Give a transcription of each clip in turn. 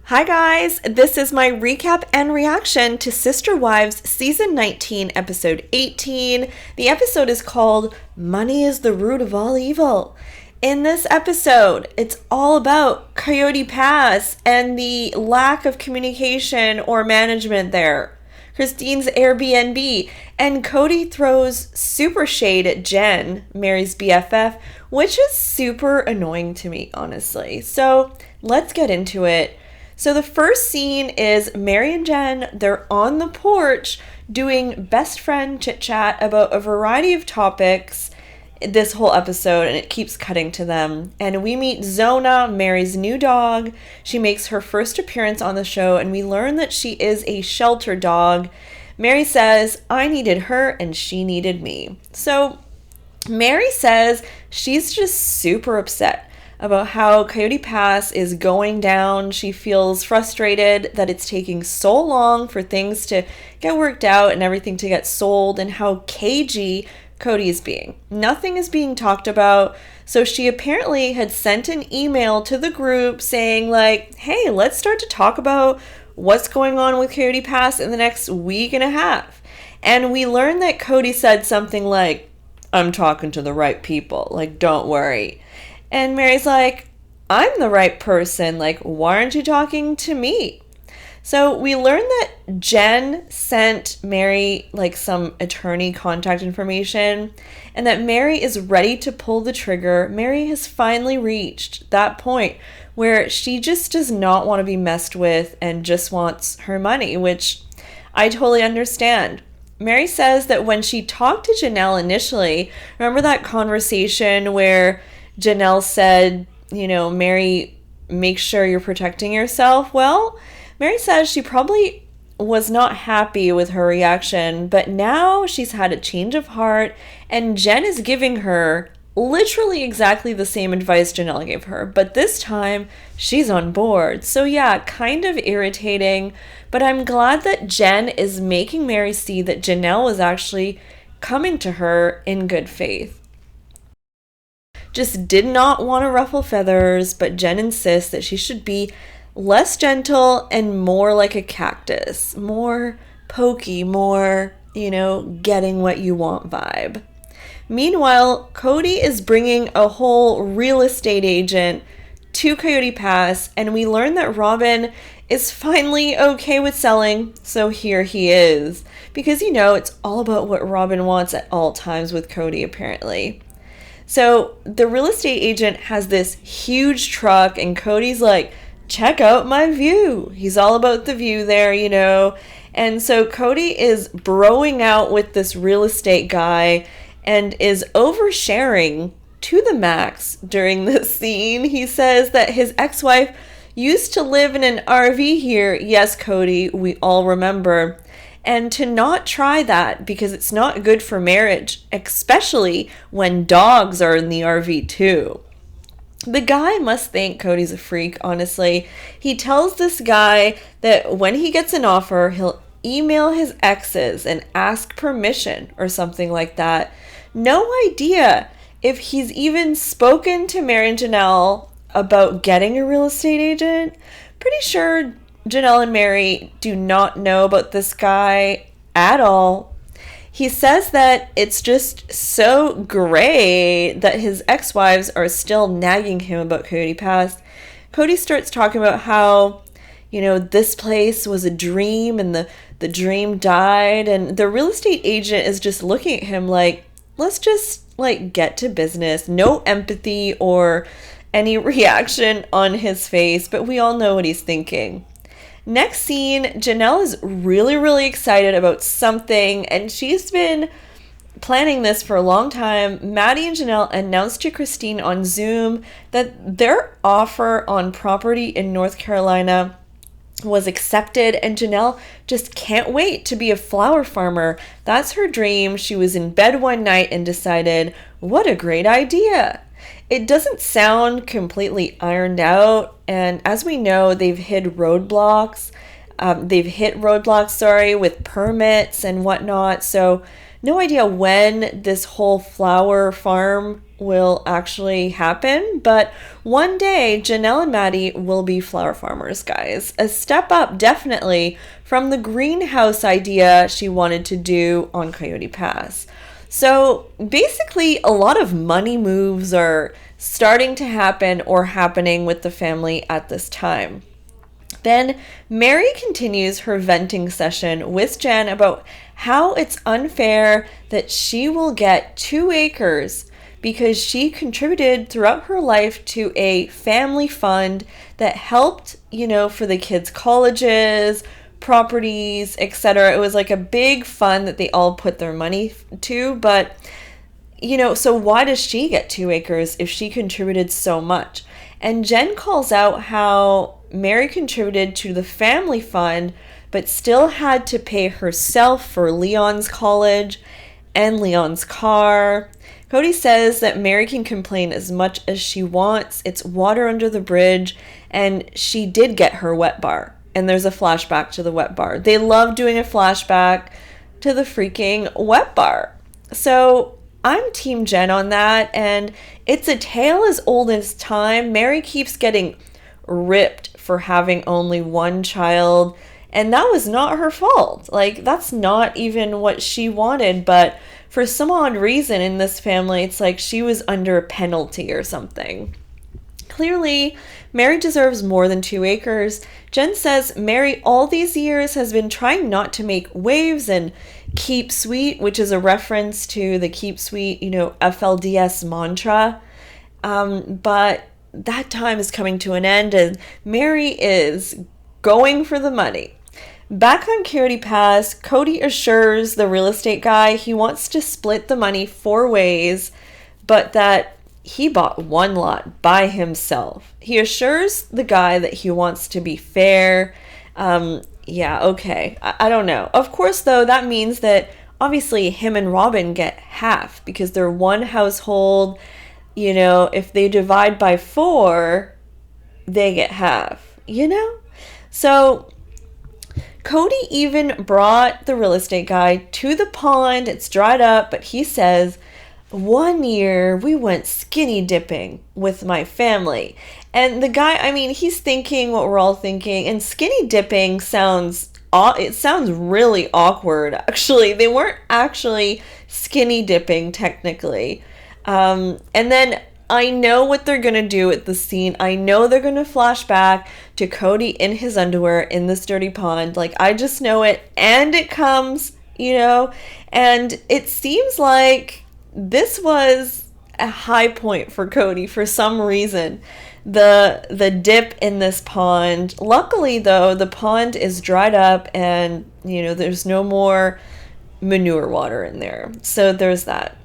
Hi guys, this is my recap and reaction to Sister Wives Season 19, Episode 18. The episode is called Money is the Root of All Evil. In this episode, it's all about Coyote Pass and the lack of communication or management there. Christine's Airbnb, and Kody throws super shade at Jen, Meri's BFF, which is super annoying to me, honestly. So let's get into it. So the first scene is Meri and Jen, they're on the porch doing best friend chit chat about a variety of topics this whole episode, and it keeps cutting to them. And we meet Zona, Meri's new dog. She makes her first appearance on the show, and we learn that she is a shelter dog. Meri says, I needed her and she needed me. So Meri says she's just super upset about how Coyote Pass is going down. She feels frustrated that it's taking so long for things to get worked out and everything to get sold, and how cagey Kody is being. Nothing is being talked about. So she apparently had sent an email to the group saying like, hey, let's start to talk about what's going on with Coyote Pass in the next week and a half. And we learned that Kody said something like, I'm talking to the right people, like, don't worry. And Meri's like, I'm the right person. Like, why aren't you talking to me? So we learned that Jen sent Meri like some attorney contact information, and that Meri is ready to pull the trigger. Meri has finally reached that point where she just does not want to be messed with and just wants her money, which I totally understand. Meri says that when she talked to Janelle initially, remember that conversation where Janelle said, Meri, make sure you're protecting yourself? Well, Meri says she probably was not happy with her reaction, but now she's had a change of heart, and Jen is giving her literally exactly the same advice Janelle gave her, but this time she's on board. So yeah, kind of irritating, but I'm glad that Jen is making Meri see that Janelle is actually coming to her in good faith. Just did not want to ruffle feathers, but Jen insists that she should be less gentle and more like a cactus, more pokey, more, getting what you want vibe. Meanwhile, Kody is bringing a whole real estate agent to Coyote Pass, and we learn that Robin is finally okay with selling, so here he is. Because, it's all about what Robin wants at all times with Kody, apparently. So the real estate agent has this huge truck, and Cody's like, check out my view. He's all about the view there, And so Kody is broing out with this real estate guy and is oversharing to the max during this scene. He says that his ex-wife used to live in an RV here. Yes, Kody, we all remember. And to not try that because it's not good for marriage, especially when dogs are in the RV too. The guy must think Cody's a freak, honestly. He tells this guy that when he gets an offer, he'll email his exes and ask permission or something like that. No idea if he's even spoken to Meri and Janelle about getting a real estate agent. Pretty sure Janelle and Meri do not know about this guy at all. He says that it's just so great that his ex-wives are still nagging him about Coyote Pass. Kody starts talking about how, this place was a dream and the dream died. And the real estate agent is just looking at him like, let's just get to business. No empathy or any reaction on his face, but we all know what he's thinking. Next scene, Janelle is really, really excited about something, and she's been planning this for a long time. Maddie and Janelle announced to Christine on Zoom that their offer on property in North Carolina was accepted, and Janelle just can't wait to be a flower farmer. That's her dream. She was in bed one night and decided, what a great idea. It doesn't sound completely ironed out, and as we know, they've hit roadblocks with permits and whatnot. So no idea when this whole flower farm will actually happen, but one day Janelle and Maddie will be flower farmers, guys. A step up, definitely, from the greenhouse idea she wanted to do on Coyote Pass. So basically, a lot of money moves are starting to happen or happening with the family at this time. Then Meri continues her venting session with Jen about how it's unfair that she will get 2 acres because she contributed throughout her life to a family fund that helped, for the kids' colleges, properties, etc. It was like a big fund that they all put their money to, but so why does she get 2 acres if she contributed so much? And Jen calls out how Meri contributed to the family fund, but still had to pay herself for Leon's college and Leon's car. Kody says that Meri can complain as much as she wants. It's water under the bridge, and she did get her wet bar. And there's a flashback to the wet bar. They love doing a flashback to the freaking wet bar. So I'm Team Jen on that, and it's a tale as old as time. Meri keeps getting ripped for having only one child, and that was not her fault. Like, that's not even what she wanted, but for some odd reason in this family, it's like she was under a penalty or something. Clearly, Meri deserves more than 2 acres. Jen says Meri all these years has been trying not to make waves and keep sweet, which is a reference to the keep sweet, FLDS mantra. But that time is coming to an end, and Meri is going for the money. Back on Coyote Pass, Kody assures the real estate guy he wants to split the money 4 ways, but that he bought one lot by himself. He assures the guy that he wants to be fair. Yeah, okay. I don't know. Of course, though, that means that obviously him and Robin get half because they're one household. If they divide by 4, they get half, So Kody even brought the real estate guy to the pond. It's dried up, but he says, one year we went skinny dipping with my family. And the guy, he's thinking what we're all thinking. And skinny dipping sounds really awkward, actually. They weren't actually skinny dipping, technically. And then I know what they're going to do at the scene. I know they're going to flash back to Kody in his underwear in this dirty pond. Like, I just know it. And it comes, and it seems like this was a high point for Kody for some reason. The dip in this pond. Luckily, though, the pond is dried up and, there's no more manure water in there. So there's that.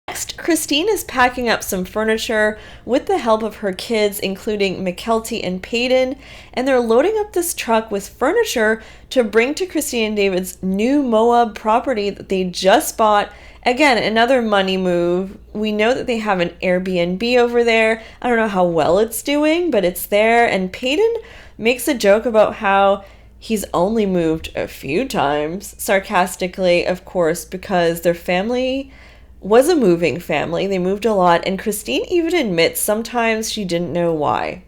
Next, Christine is packing up some furniture with the help of her kids, including McKelty and Peyton, and they're loading up this truck with furniture to bring to Christine and David's new Moab property that they just bought. Again, another money move. We know that they have an Airbnb over there. I don't know how well it's doing, but it's there. And Peyton makes a joke about how he's only moved a few times, sarcastically, of course, because their family was a moving family. They moved a lot, and Christine even admits sometimes she didn't know why.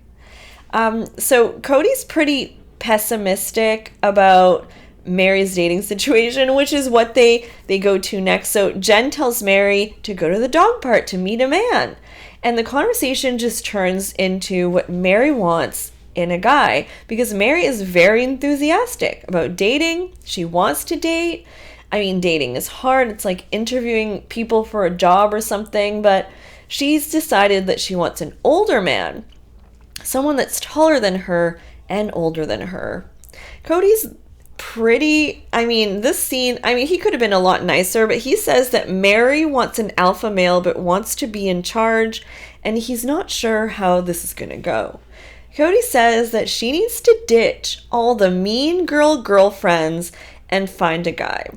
So Kody's pretty pessimistic about Meri's dating situation, which is what they go to next. So Jen tells Meri to go to the dog park to meet a man, and the conversation just turns into what Meri wants in a guy, because Meri is very enthusiastic about dating. She wants to date. Dating is hard. It's like interviewing people for a job or something, but she's decided that she wants an older man, someone that's taller than her and older than her. Kody's pretty, this scene, he could have been a lot nicer, but he says that Meri wants an alpha male but wants to be in charge, and he's not sure how this is going to go. Kody says that she needs to ditch all the mean girlfriends and find a guy.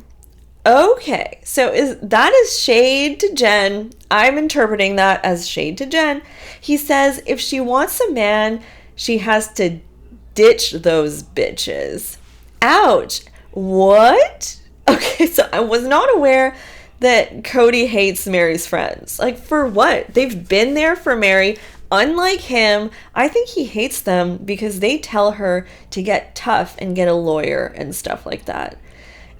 Okay, so that is shade to Jen. I'm interpreting that as shade to Jen. He says if she wants a man, she has to ditch those bitches. Ouch. What? Okay, so I was not aware that Kody hates Meri's friends. Like, for what? They've been there for Meri. Unlike him, I think he hates them because they tell her to get tough and get a lawyer and stuff like that.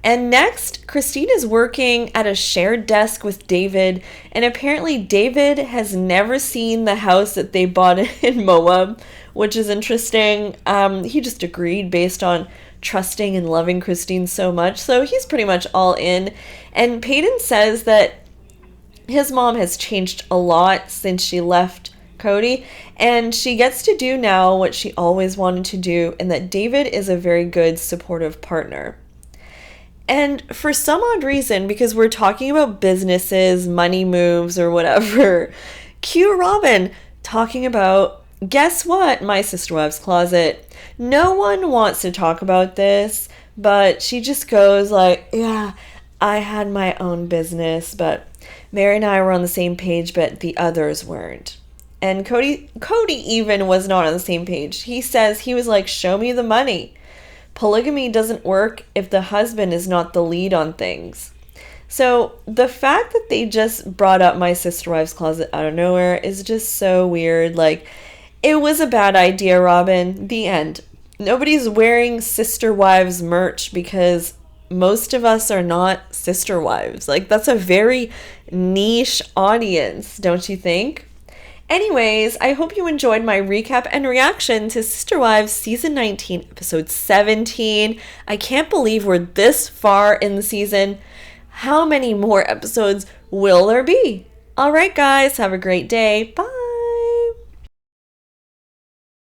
And next, Christine is working at a shared desk with David, and apparently David has never seen the house that they bought in Moab, which is interesting. He just agreed based on trusting and loving Christine so much, so he's pretty much all in. And Peyton says that his mom has changed a lot since she left Kody, and she gets to do now what she always wanted to do, and that David is a very good supportive partner. And for some odd reason, because we're talking about businesses, money moves, or whatever, cue Robin talking about, guess what, my Sister Wives closet. No one wants to talk about this, but she just goes like, yeah, I had my own business, but Meri and I were on the same page, but the others weren't. And Kody even was not on the same page. He says, he was like, show me the money. Polygamy doesn't work if the husband is not the lead on things. So the fact that they just brought up my Sister Wives closet out of nowhere is just so weird. Like, it was a bad idea, Robin. The end. Nobody's wearing Sister Wives merch because most of us are not sister wives. Like, that's a very niche audience, don't you think? Anyways, I hope you enjoyed my recap and reaction to Sister Wives Season 19, Episode 17. I can't believe we're this far in the season. How many more episodes will there be? All right, guys, have a great day. Bye.